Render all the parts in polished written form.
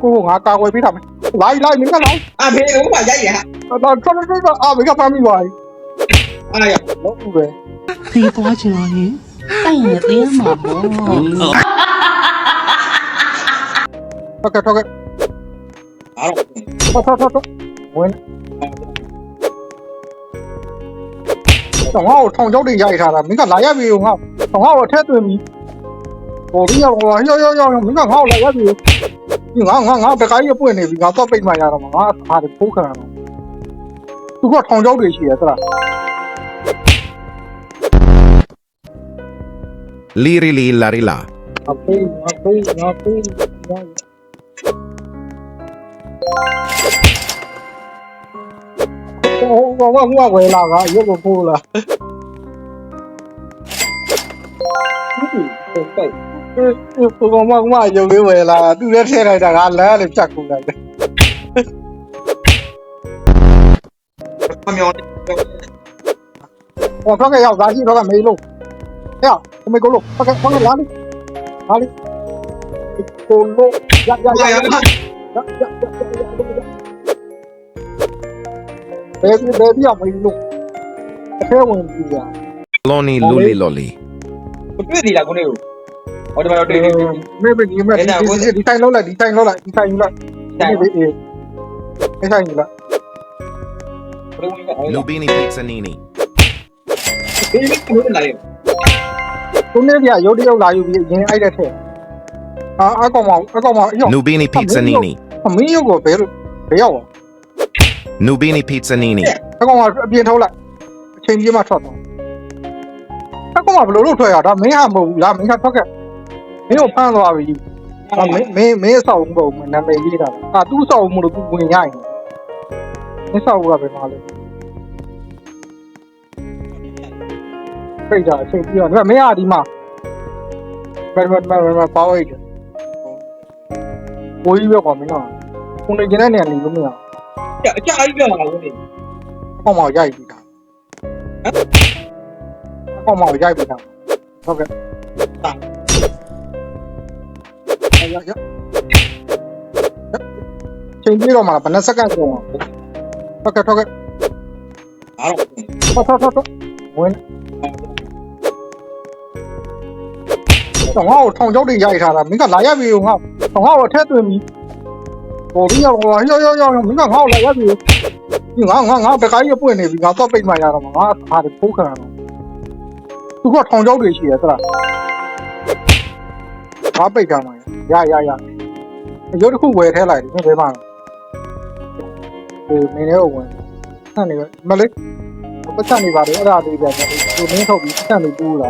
ကိုငါကာကွယ်ပေးတာမယ်လိုက်မင်းကလိုက်ဘေးလုံးမှာရိုက်ရဟာတော့ထွက်မင်းကဖမ်းမိသွားပြီအားရလို့ဘူးပဲ ဖေးသွားချင်တော့ရင်တိုင်နဲ့သေးမှာပေါ့ထွက်အားထွက်ဝင်တော့ငါ့ကိုထောင်ချောက်တွေရိုက်ထားတာမင်းကလာရက်ပြီငါ့ကိုအထက်သွင်းပြီဟိုဒီရောမင်းကငါ့ကိုလာရက်ပြီငါတခါကြီးပွင့်နေပြီငါတော့ပိတ်မှရတော့မှာငါအားတွေဖိုးခံရတော့သူကထောင်ချောက်တွေရှိရသလား Liri li lari la. ငါဖေးဟိုဝယ်လာကရုပ်ကိုပိုးလာဟိုကောင်မရုပ်လေးဝယ်လာသူလည်းထည့်လိုက်တာကလမ်းလေးဖြတ်ကုန်လိုက်တယ်မျောဟောထွက်ခဲ့ရောက်သားရှိတော့ကမေးလို့ဟဲ့ကိုမေးကိုလို့ထွက်ခဲ့လာလိကိုလို့ရဘယ်ပြအောင်မေးလို့အထဲဝင်ပြီရ Loni luli loli. တွေ့သေးလားကိုနေကိုဟောဒီမှာတော့တွေ့မေးဒီတိုင်းလောက်လိုက်ဒီတိုင်းယူလိုက်ဒီဆိုင်ယူလိုက် Lubini pizza nini. ဘေးလေးကိုလာရကိုနေပြရုပ်တရုပ်လာယူပြီးရင်အဲ့တဲ့ထဲအကောင်မ Lubini pizza nini. အမင်းရုပ်ကိုဘယ်ရောက် Lubini pizza nini. အကောင်ကအပြင်ထုတ်လိုက်အချိန်ကြီးမှထွက်သွားအကောင်ကဘယ်လိုလုပ်ထွက်ရတာမင်းဟာမဟုတ်ဘူးလားမင်းကထွက်ခဲ့မင်းကိုဖမ်းသွားပြီမင်းဆောက်မဟုတ်ဘူးနာမည်ရေးတာသူ့ဆောက်မှုလို့သူဝင်ရရင်မင်းဆောက်ကပဲမှားလို့ဖိတ်တာအချိန်ပြီးတော့မင်းဟာဒီမှာမပေါက်ရတယ်ကိုကြီးပဲကွာမင်းကကိုနေကျင်တဲ့နေရာနေလို့မရအကြာကြီးပြောတာကိုနေအကောင်မရိုက်ပြီးတာအကောင်မရိုက်ပြီးတာဟုတ်ကဲ့ချိန်ပြီးတော့မှဘယ်နှစက္ကန့်ကုန်အောင်ထွက်အားဝင်တော့ငါ့ကိုထောင်ချောက်တွေရိုက်ထားတာမင်းကလာရက်ပြီငါ့ကိုအထက်သွင်းပြီဟိုဒီရောမင်းကငါ့ကိုလာရက်ပြီငါတခါကြီးပွင့်နေပြီငါတော့ပိတ်မှရတော့မှာငါအားတွေဖိုးခံရတော့သူကထောင်ချောက်တွေရှိရသလားငါပိတ်ထားမှာရရုပ်တစ်ခုဝယ်ထဲလိုက်တယ်ဘယ်မှာဟိုမင်းလည်းဝင်ဆန့်နေမလေးပတ်စံနေပါတယ်အဲ့ဒါလေးပဲသူမင်းထုတ်ပြီးဆန့်နေပူးလာ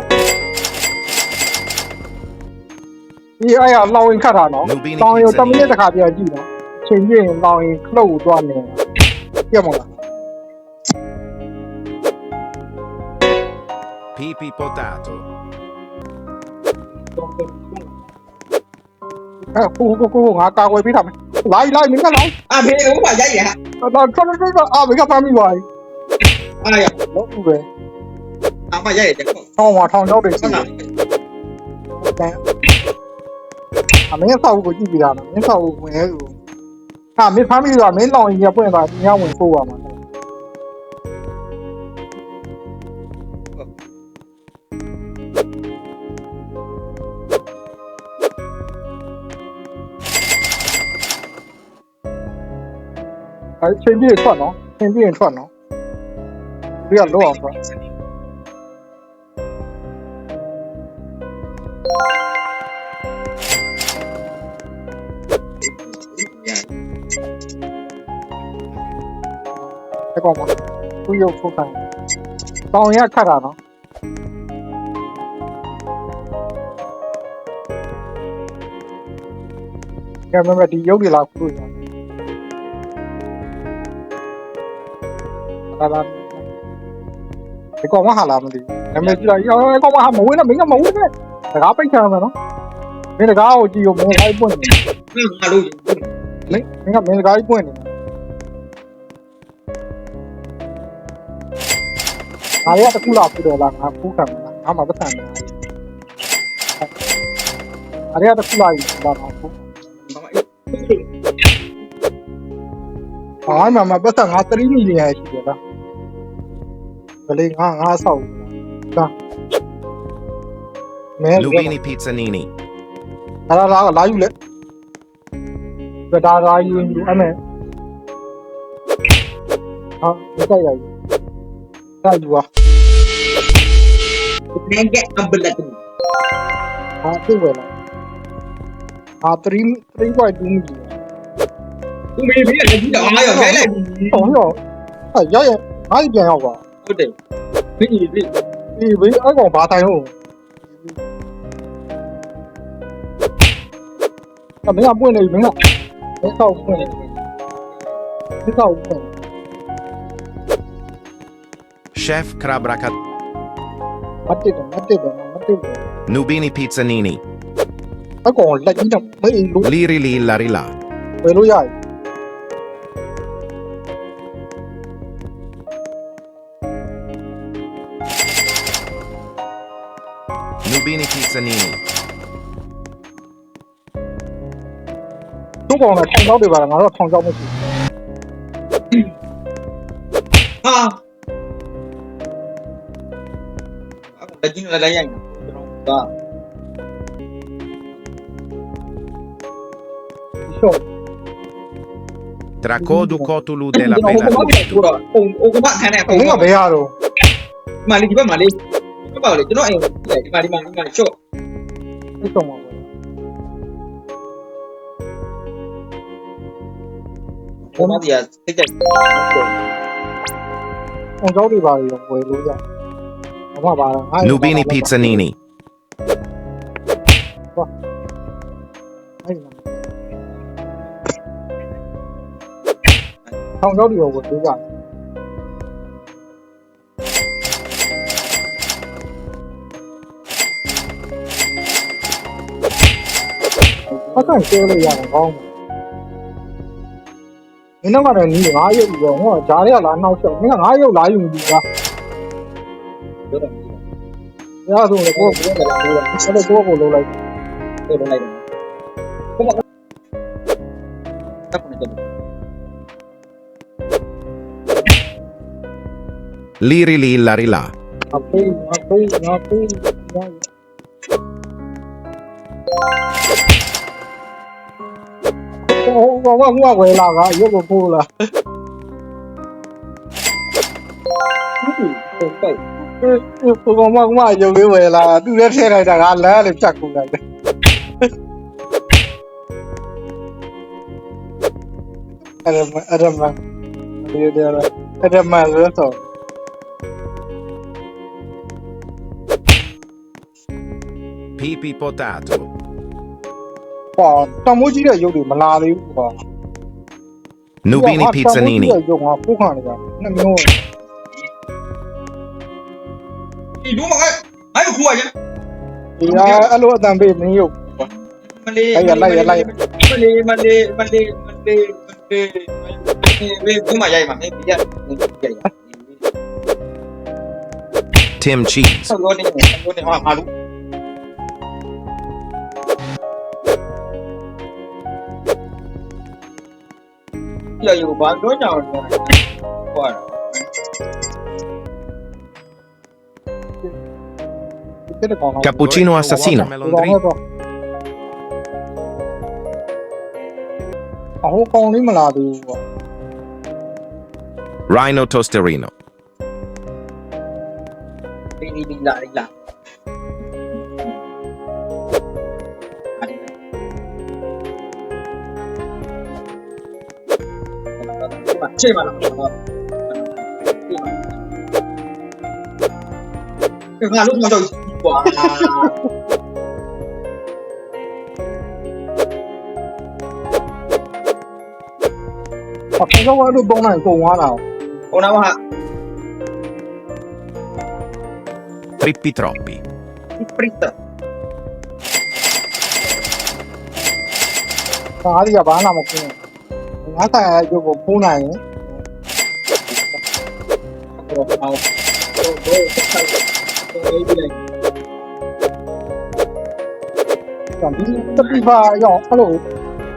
ဒီအဲ့ရလောင်ရင်ခတ်တာနော်လောင်ရင်10မိနစ်တခါပြန်ကြည့်နော်အချိန်ပြည့်ရင်လောင်ရင်ခလုတ်ကိုသွားနေပြတ်မလား Pipi potato. ကိုငါကာကွယ်ပေးတာမယ်လိုက်မင်းကလိုက်ဘေးလုံးမှာရိုက်ရဟာတော့ထွက်မင်းကဖမ်းမိသွားပြီအားရလို့ဘူးပဲမရိုက်ရတယ်ထောင်ချောက်တွေရှိတယ်မင်းဆောက်ကိုကြည့်ပြတာမင်းဆောက်ကိုဝင်ရဲကိုမင်းဖမ်းမိသွားမင်းလောင်ရင်ပွင့်သွားညဝင်ပို့ရမှာချိန်ပြည့်ထွက်နော်ချိန်ပြည့်ထွက်နော်ဒီကလောအောင်ထွက်အဲ့ကောင်မသူ့ရုပ်ထုတ်ခိုင်းတောင်ရခတ်တာနော်ကဲမဒီရုပ်တွေလာခုရလာဒီကောင်မဟာလာမသိဘူးနာမည်ကြည့်လိုက်ကောင်မဟာမဝင်နဲ့မင်းကမဝင်နဲ့တကားပိတ်ချမ်းမယ်နော်မင်းတကားကိုကြည့်ရောမင်းလိုက်ပွင့်နေငါလို့မင်းတကားကြီးပွင့်နေငါရတခုလာပြတော့လားငါဖူးခံမလားငါမှပတ်စံနေငါရတခုလာပြီလာတော့ဖူး Ai mà bắt thằng ngã 3 million hay gì đó. Cái này ngã sau. Đó. Mẹ Nubini Pizzanini. là lá du lịch. Cái đó là du anh em. Cái này. Cái du à. Nên cái âm bình là từ Cái vậy là. 3.2 million. tôi mới biết là cái đó ai ở cái này Không hiểu. Giá vậy. Ai tiền học à? có thể cái gì đi Thì với ai còn phá tay không? Mấy làm buổi này mấy làm. Mấy sau buổi này. Mấy sau buổi này. Chef Krabrakat. Mất tiền. Nubini Pizzanini. Ai còn lại gì đâu. Mấy lúc Liri li la rila. về lúc dài. Nubini Pizzanini. Chúng còn là thông giáo đi vào là nó là thông giáo mới chỉ. à là chính là đây anh đó Sure. Tracodu cotulu della ông bella có biết tutto. rồi ông có bạn thằng này Mấy không là bé à rồi. mà đi mà đi nó bảo để cho nó em để mà chỗ Cái tổng mà. không có gì à thích chạy Thông giáo đi vào thì về lúc dài. Đúng mà bà là ai. Nubini Pizzanini. Thông giáo đi vào về lúc dài. Có cái kêu là dạng con. Nó mà này ngã yếu rồi, nó trả lại là nó sợ, nó ngã yếu lại dùng gì cả. Ra rồi là cô, cái này cô lâu lại. tôi đây này không có tóc này Liri li la rila. Nó không quay lại cả, yếu của cô là. Cô không dùng cái về là đưa đến xe này đang ăn lá để chặt cùng này. Adam nữa rồi. Pipi potato. Wow, trong mỗi chỉ là dùng để mà la đi wow. Nubini Pizzanini. Dùng học cũng hàng này cả. Nó thì đúng rồi ấy của khu chứ thì alo tạm biệt mình dùng. mình đi về cũng mà dày mà cái gì vậy Tim cheese. sao rồi này hoa mà đúng giờอยู่บ้านด้วยเนาะว่า Cappuccino assassino. Con đấy mà là thì Rhino tosterino. đi lại chơi mà là lúc nào rồi wow không có được bông này cùng hoa nào. ô nào hả Trippi troppi. fritta Cá thì bán là một cái ngã tại dùng của khu này ấy. Cảm thấy tất đi vào nhỏ alo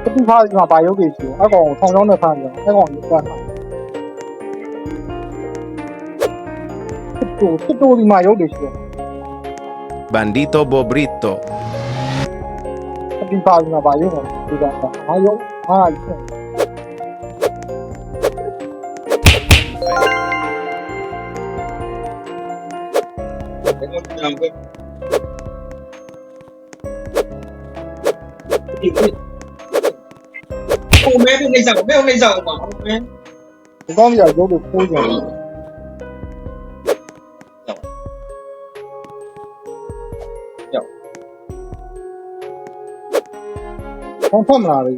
ဒီဖားမှာဘာရုပ်ကြီးရှိအကောင်ထောင်ချောင်းနဲ့ဖမ်းတယ်အကောင်ကြီးကတ်တာစစ်တိုဒီမှာရုပ်တွေရှိတယ် Bandito Bobrito. ဒီဖားမှာဘာရုပ်လဲဒီကဟာရုပ်ဟာကြီး โอ้แม่พวกในสั่งแม่พวกในสั่งมาแม่ ဒီကောင်ကြီးရုပ်တွေပိုးကြတယ်ထောင်ဖတ်မလားလေ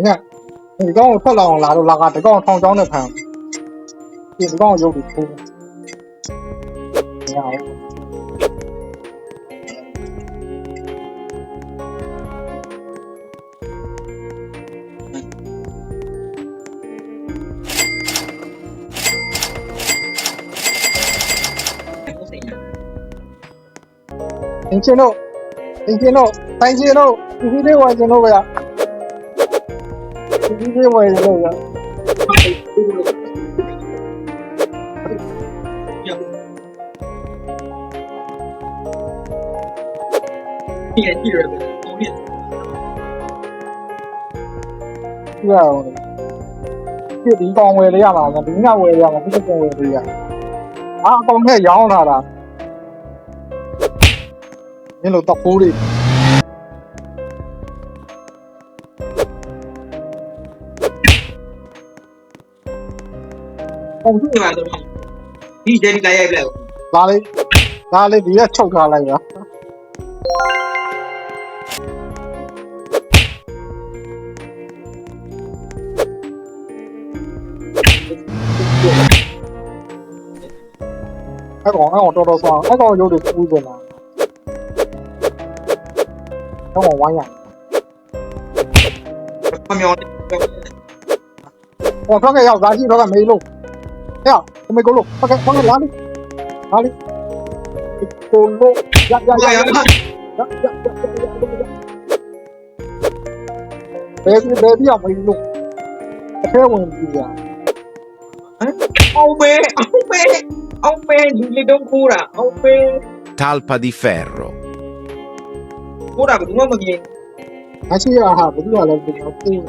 ညဒီကောင်ကိုထွက်လာအောင်လာတော့လာကဒီကောင်ထောင်ချောင်းနဲ့ဖမ်းဒီကောင်ရုပ်တွေပိုးညအောင် အင်ဂျင်တို့ဆိုင်ဂျင်တို့ဒီလေးဝယ်ဂျင်တို့ဗျာဒီလေးဝယ်ဂျင်တို့ဗျာ นี่ที่เรเบลโอ้เนี่ย ပြရအောင်ဒီဒီကောင်ဝယ်လေးရမှာဒီညဝယ်ရမှာဒီကောင်ဝယ်လေးရအာအကောင်နဲ့ရောင်းလာတာမင်းတို့တော့ဖိုးတွေ ผมที่มาตรงนี้นี่เดนไลฟ์แล้ว ဒါလေးဒီကချုပ်ထားလိုက်ပါအဲ့ကောင်တော်တော်ဆောင်းအဲ့ကောင်ရုပ်တွေပူးစင်လာအဲ့ကောင်ဝိုင်းရ พะมยอง ဟောထွက်ခဲ့ရောက်သားကြီးတော့ကမေးလို့ဟဲ့ကိုမေကိုလို့ဖက်ကလာလိကိုလို့ရဘယ်ပြီးအောင်မေးလို့အထဲဝင်ပြီဗျာ เอาเปดูเลยต้องคูระเอาเป Talpa di ferro. คูระก็ดูว่าเมื่อกี้ အရှိရဟာဘယ်လိုလဲဒီတော့ပူး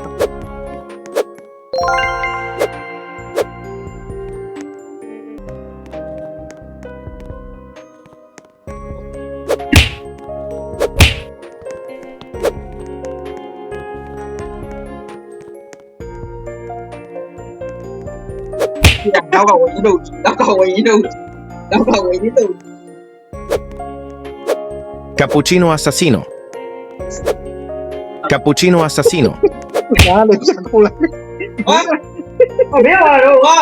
เราก็วันนี้ดู Cappuccino assassino. Cappuccino assassino. ညားလေးပြန်ခိုးလိုက် อ๋อเดี๋ยวมาดูว่า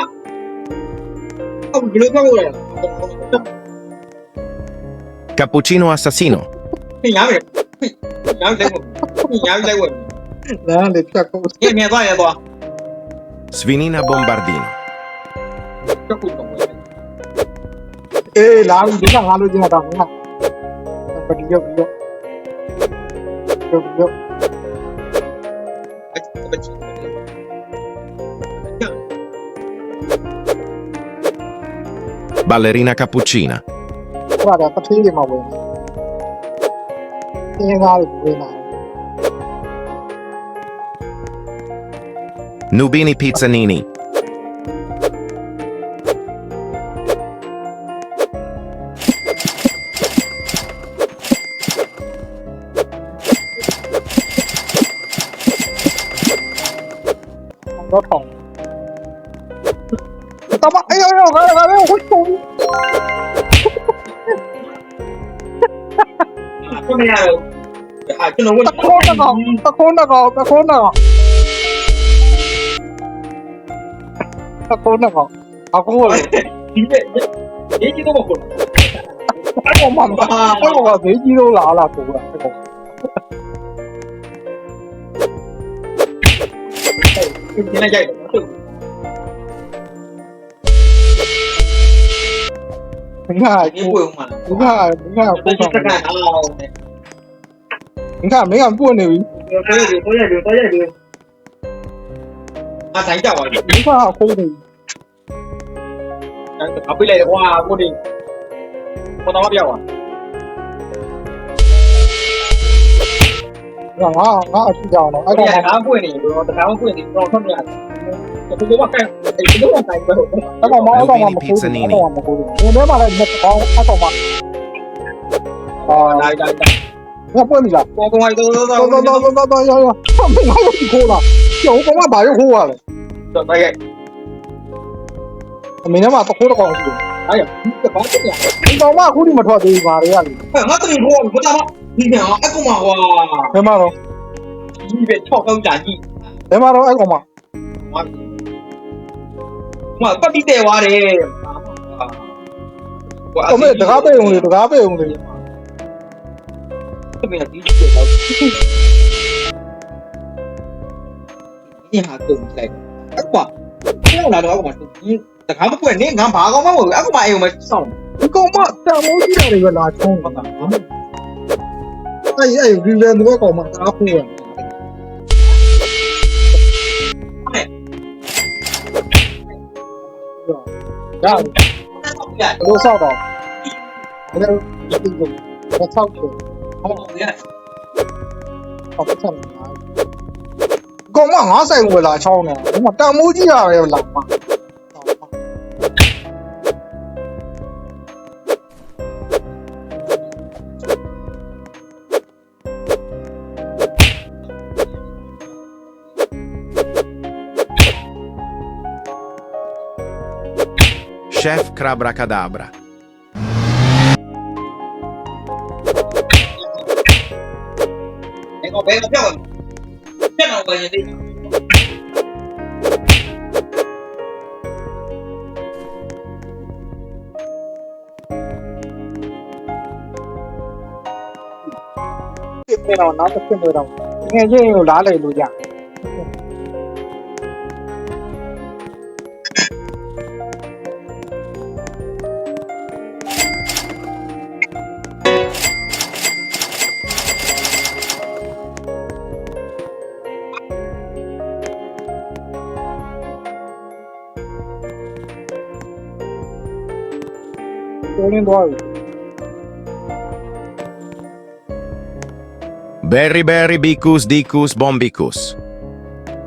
เอากิโลก็หมดเลย Cappuccino assassino. นี่ยามเลยยามได้หมด ညားလေးပြန်ခိုး เนี่ยตัว Svinina bombardino. ก็คุณตรงเลย အေးလာပြီဒီကငါလိုချင်တာငါပတိရုပ်ရုပ် บัญชี Ballerina cappuccina. ဟုတ်တယ်ပထီးတွေမှာဝင်အင်းကားတွေဝင်လာ Nubini pizzanini. တော့ထောင်တမအေးရောငါလည်းဝတ်ကုန် ก็ไม่ได้หรอกอ่ะကျွန်တော်ဝင် တခိုးတော့အခုလေ ဒီတဲ့ဒီကြီးတော့မဟုတ် အဲ့ကောင်မှအဲ့ကောင်ကဈေးကြီးလို့လာလာကိုကအဲ့ကောင် ဘူးဒီနေ့ကြိုက်တယ်ဟုတ် ငါ ဒီပွေဦးမှာ ငါ ဒီ ပို့ စ ဆောင် ကန်အောင် ငါမင်းကပွင့်နေပြီ င ဆိုင်ကြောက်ပါလေ မင်းကအခုနေ အပိလိုက်တယ်ကွာကိုဒီပေါ်တော့ပြောက်ပါ ငါအရှိကြအောင်တော့အဲ့ အဲ့ ကောင် ဒါကပွင့်နေတော့တခါမှပွင့်နေတော့ထွက်နေရတယ်ဒီလိုကအဲ့ဒီလိုကတိုင်းပဲ အဲ့ကောင်မအဲ့ကောင်မမခိုးဘူးအဲ့ကောင်မခိုးဘူးဒီထဲမှာလည်းနှစ်ကောင်အဲ့ကောင်မတိုင်းတိုင်း ငါပွင့်ပြီလား ပေါ်ပေါ်တော့ တော်ရောမင်းငါ့ကိုခိုးလားကျောင်းကောင်မဘာလို့ခိုးရလဲ တော့တိုက်ရိုက် အမေကမှတခိုးတကောင်ရှိတယ် အဲ့ဒါဘာဖြစ်လဲ ဒီကောင်မအခုဒီမထွက်သေးဘူးဗါတွေကလေ ငါတမီဟိုဘာသာဒီကောင်အကောင်မဟွာ ဘယ်မှာတော့ ဒီပဲ6ကောင်းကြာကြီး ဘယ်မှာတော့အဲ့ကောင်မ မပတ်ပြီးတဲသွားတယ် အမေတကားပေးအောင်လေတကားပေးအောင်လေ တမီးဒီလိုတော့ဒီဟာတုံးလိုက်အကွာပြောလာတော့အကွာဒီတခါမပွင့်နေငါဘာကောင်မဟုတ်ဘူးအကွာအိမ်မှာစောင့် ဒီကောင်မတန်မိုးကြီးတယ်ပဲလာချုံးတာအဲ့ဒီလန်တော့ကောင်မအားခိုးရဒါ ရ ဘလို့ဆောက်တော့ဘယ်လိုဒီကိုဆောက်ချင် ဟုတ်ရ အော်ပတ်စံကောင်မငါဆိုင်ဝယ်လာချောင်းနေဒီမှာတန်မိုးကြီးရတယ်လာမ Chef Crabra-Cadabra. အဲ့တော့ဘယ်တော့ပြောက်ပြန်တော့ပဲရင်သေး ပြင်တော့နောက်တစ်ဖြစ်တော့ငယ်ချင်းကိုလားလေလို့ရ တိုးရင်းသွားပြီ Berry berry bicus dicus bombicus.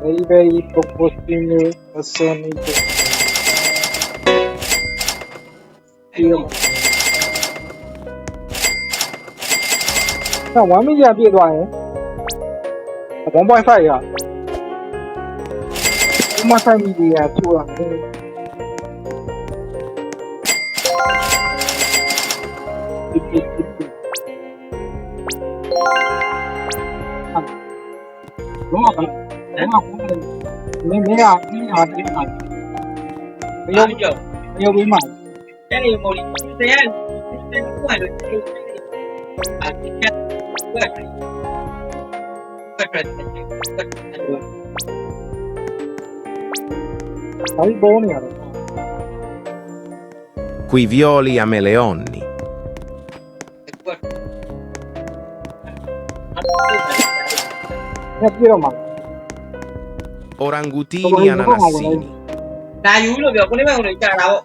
very very focusing asani တော့1 million ပြည့်သွားရင်1.5 ရဒီမှာဆိုင်မီဒီယာချိုးတာဘာမှမမင်းအားဒီအားဒီအားဘယ်လို ပြောက် ဘယ်လိုပြီးမှ အဲ့ဒီမိုလီတရားပွင့်လို့အဲ့ဒီကပွင့်ဘာလို့ပေါ်နေရလဲ Qui violi a meleonni. ညပြည့်တော့မှာ Orangutini ananassini. ဒါယူလို့ပြောကိုလေးမအောင်လို့ကြာတာပေါ့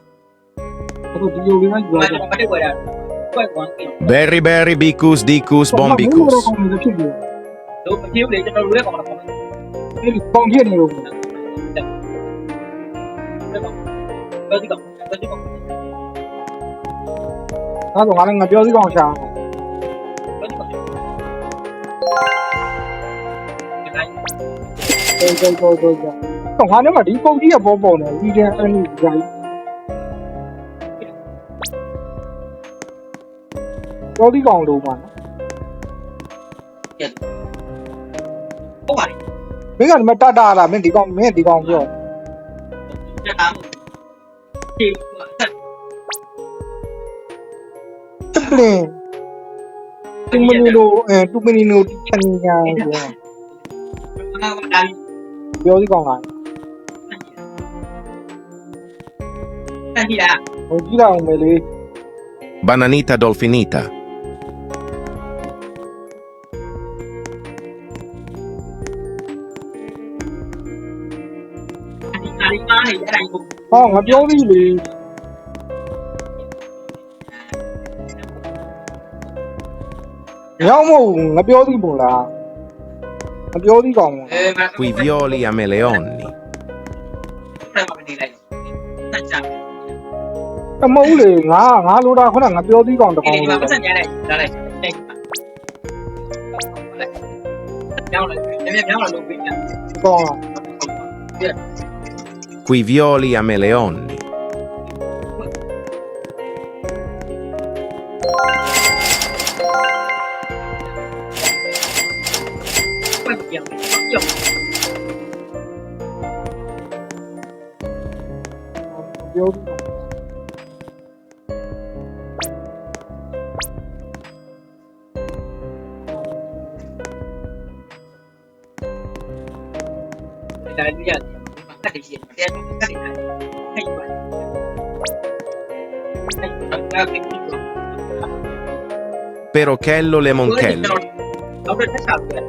အခုဒီလိုလေးကယူ မ ရ မ တော့ တက်ွယ်တာပွင့်ကွန်ကီ Berry berry bicus dicus ဘာလို့ bombicus. ဖြစ်နေ တို့မပြေဘူးလေကျွန်တော်တို့လည်းကောင်းတာပေါ့ အဲ့ဒီပုံဖြစ်နေလို့ ပြောဒီကောင်ပြောဒီကောင် အဲ့တော့ငါလည်းငါပြောစီကောင်ရှာ ပြောဒီကောင်ဒီတိုင်း တော့ငါနဲ့မှဒီပုံကြီးကပေါ်ပေါ်နေဒီကျန်အဲ့ဒီဂျာကြီးပြောစီကောင်လို့ပါ ဟုတ်ပါလေ မင်းကဒီမှာတတ်တာလားမင်းဒီကောင်ပြော ကြာတာဒီ တပလင်တူမနီနိုချန်ညာပြော ငါကဒါ ပြောစီကောင်က တန်ပြီလား ဟိုကြည့်လိုက်အောင်မယ်လေ Bananita dolfinita. လေးမားနေအဲ့ဒါကို ဟောငါပြောသေးလေရောက်မဟုတ်ငါပြောသေးပုံလားငါပြောသေးကောင် Qui violi a me leoni. ဖက်မနေလိုက်တက်ကြ တမဟုတ်လေငါလိုတာခုနငါပြောသေးကောင်တ ဒီ ကောင် ဒီ လို့ မှာပတ်စံညလိုက်လာလိုက်တိုက်ပြောင်းလိုက်ပြောင်းလာလို့ပြညာ ကောင်းလား Qui violi a me leoni. ပတ်ပြောင်းပြောင်း ပြောသေးကောင် ဒါလေးရတယ်ကတ်တည်းရှိတယ်ကတ်တည်းဟိတ်ပါအဲ့ဒါက Perochello le Monchello. တော့တက်ချတယ်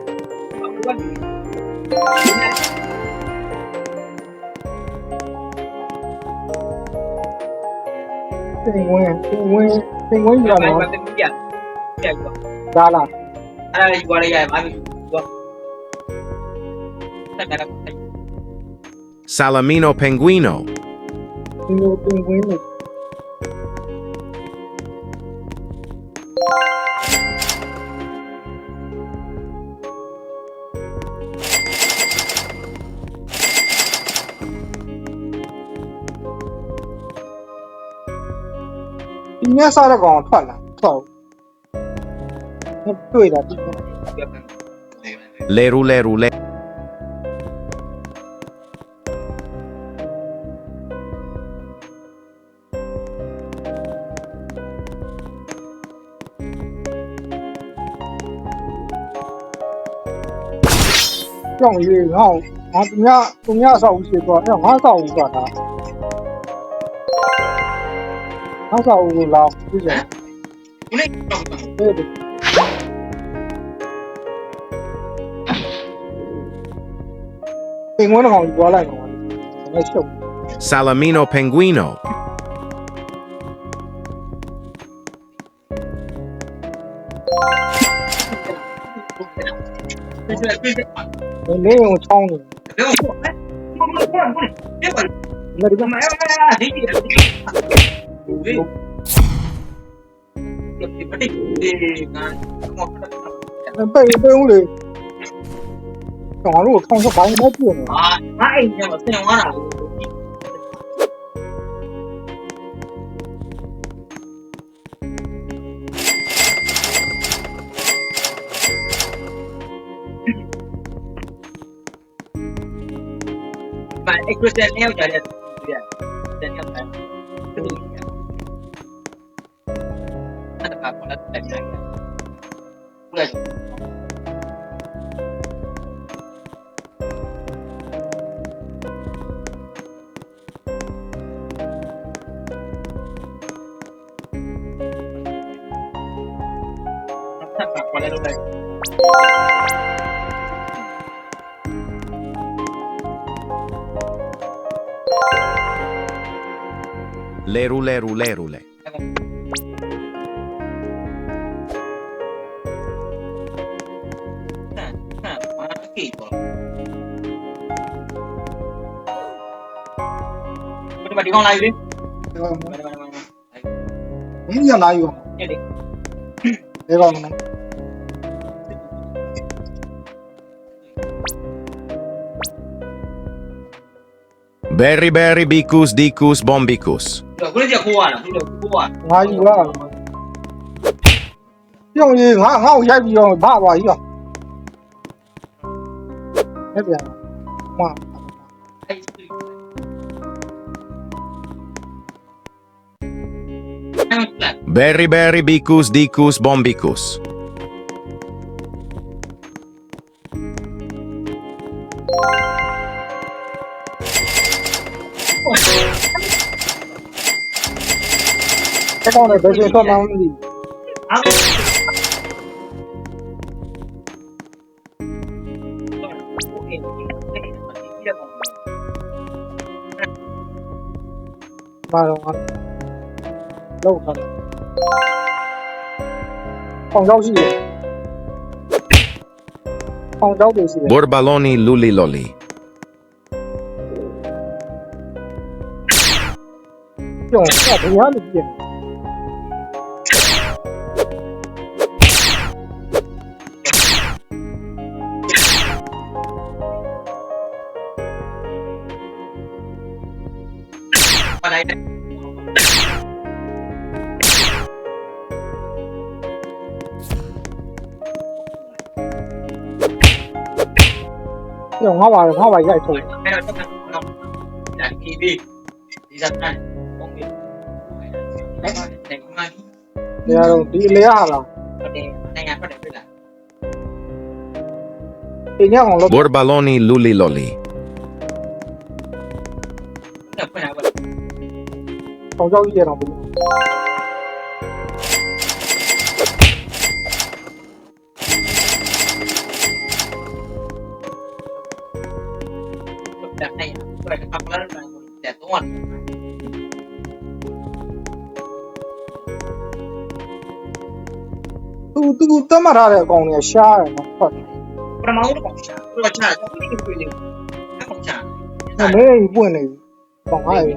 သင်ဝင်ရ ဘာ တော့ မှမပြတ်ပြတ်သွား ဒါလား အဲ့ဒါရွာလေးရမှာသွားတက်တာ Salamino Penguino. ဒီလိုသင်ဝင်နေဒီနေ့စားတဲ့ကောင်ထွက်လာထွက်တွေ့တာဒီ Leru leru le. ကြောင်ရေးငါသူများဆောက်ဦးရှိတော့အဲ့ငါဆောက်ဦးဆိုတာငါဆောက်ဦးကိုလာပြည့်တယ် ဒီနေ့တော့ ဟုတ်တယ်သင်ဝင်ကောင်ကြွားလိုက်တော့လည်းရှုပ် Salamino Penguino. နေုံချောင်းနေ ဘယ်လိုလဲဘယ်လိုလဲဘယ်လိုလဲ မဒီက မအဲ့ဒီဒီဒီပတိဒီငါမောက်တာ ပေးဦးလေကျွန်တော်တို့ထောင်ချက်ပိုင်းနဲ့ပြည့်နေ အာငါအိမ်ကျတော့ဆင်သွားတာလို့ mà anh Christian neo trả điện điện nhập này anh phải có đất điện này đây anh phải có đây đây Leru leru lerule. mà đi con này đi မင်းရလာယူ đi đi ဒီကောင်နော် Berry berry bicus dicus bombicus. rồi cứ đi cô à rồi cô à ငါယူလာပြုံးကြီးငါ့ကိုရိုက်ပြီးတော့ဗာပါကြီးရောအဲ့ပြန်မ Berry berry bicus dicus bombicus. အဲ့ကောင်လည်းဘယ်ချိန်ထွက်မှန်းမသိ à မှာတော့လောက်ထားတယ်အောင်ကြောက်ရှိတယ်အောင်ကြောက်တွေရှိတယ် Borbaloni luli loli. ပြောင်းတာဘယ်ဟာလို့ပြင် ပါလိုက်တယ် ပြောင်းငါပါရိုက်ထုတ် အဲ့တော့ဆက်တော့ဒါဒီဇက်တန်ပုံပြီးအဲ့ဒါတက်မှန် နေရာတော့ဒီအလေရဟာလား ဟုတ်တယ်နိုင်ငံဖက်တယ်ပြလား အင်းရအောင်လို့ Borbaloni luli loli. တက်ဖွင့်လာပါ အောင်ကြောက်ကြီးရတော့ဘူး တက်နိုင်ဆိုတော့အပလာလာတက်တော့ သူတတ်မှတ်ထားတဲ့အကောင်တွေကရှားတယ်နော်ဟုတ် ပထမဦးတော့ရှာတော့ချာတော့ဒီကိုနေအဲ့ကောင်ချာ တယ်မဲကြီးပွင့်နေပြီကောင်ဟာရ